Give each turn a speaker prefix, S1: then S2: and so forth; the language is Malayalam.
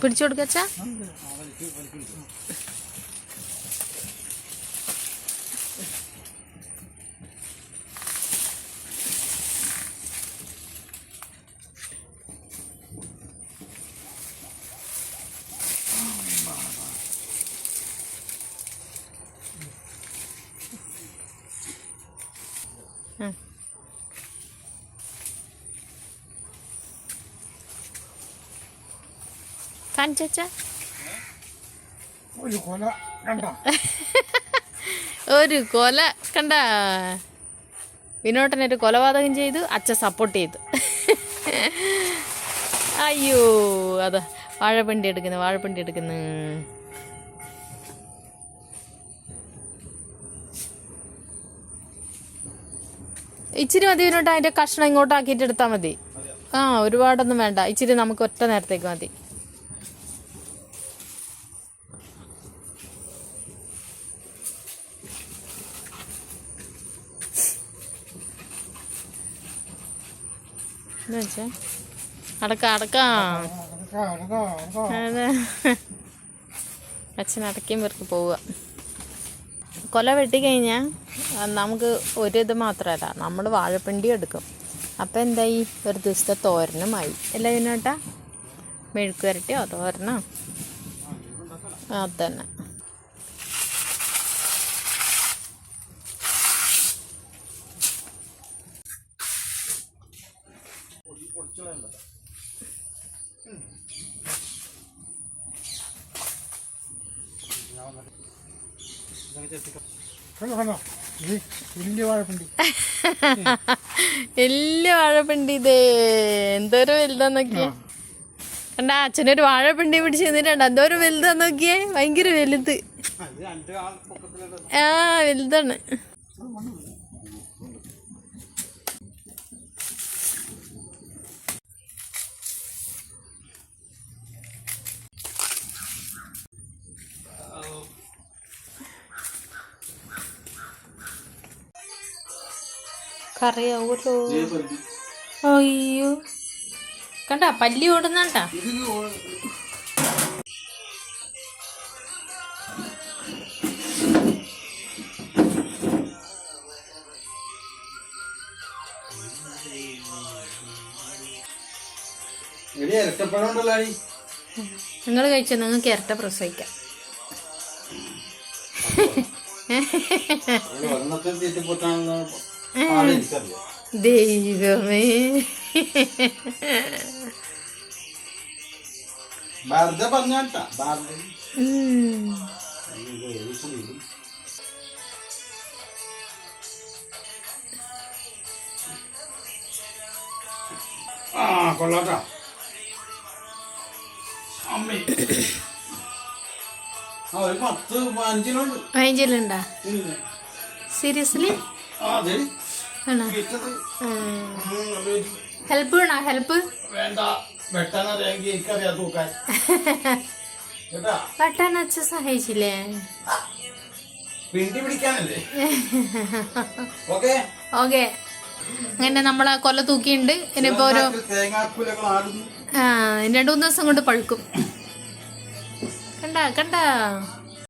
S1: പിടിച്ചു കൊടുക്കച്ചാ. കാണിച്ചാ
S2: ഒരു കൊല
S1: ഒരു കൊല കണ്ട. വിനോട്ടനൊരു കൊലപാതകം ചെയ്തു, അച്ഛൻ സപ്പോർട്ട് ചെയ്തു. അയ്യോ അതാ വാഴപ്പിണ്ടി എടുക്കുന്നു. ഇച്ചിരി മതി വിനോട്ട, അതിന്റെ കഷ്ണം ഇങ്ങോട്ടാക്കിയിട്ട് എടുത്താൽ മതി. ഒരുപാടൊന്നും വേണ്ട, ഇച്ചിരി നമുക്ക് ഒറ്റ നേരത്തേക്ക് മതി. അച്ഛൻ അടയ്ക്കും പേർക്ക് പോവുക. കൊല വെട്ടിക്കഴിഞ്ഞാൽ നമുക്ക് ഒരിത് മാത്രമല്ല, നമ്മൾ വാഴപ്പിണ്ടി എടുക്കും. അപ്പം എന്തായി, ഒരു ദിവസത്തെ തോരനുമായി. അല്ല വിനോട്ടാ, മെഴുക്ക് വരട്ടിയോ തോരനോ അതന്നെ. വലിയ വാഴപ്പിണ്ടി ഇതേ, എന്തോരം വലുതാന്ന് നോക്കിയേ. കണ്ട, അച്ഛനൊരു വാഴപ്പിണ്ടി പിടിച്ച് നിന്നിട്ടുണ്ട്. എന്തോരം വലുതാന്ന് നോക്കിയേ, ഭയങ്കര വലുത്. വലുതാണ്. കറിയാവൂലോ. അയ്യോ കണ്ട, പല്ലി ഓടുന്നണ്ട. നിങ്ങൾ കഴിച്ചോ, നിങ്ങൾക്ക് ഇരട്ട പ്രസവിക്കാം. ദൈവമേ,
S2: കൊള്ളാട്ടാ.
S1: 15 സീരിയസ്ലി ആണോ? ഹെൽപ്പ് വേണോ? ഹെൽപ്പ് വെട്ടാൻ അച്ഛൻ സഹായിച്ചില്ലേ? ഓക്കെ. അങ്ങനെ നമ്മളെ കൊല തൂക്കിയുണ്ട്. ഇനിയിപ്പോ ഒരു 2-3 ദിവസം കൊണ്ട് പഴുക്കും. കണ്ട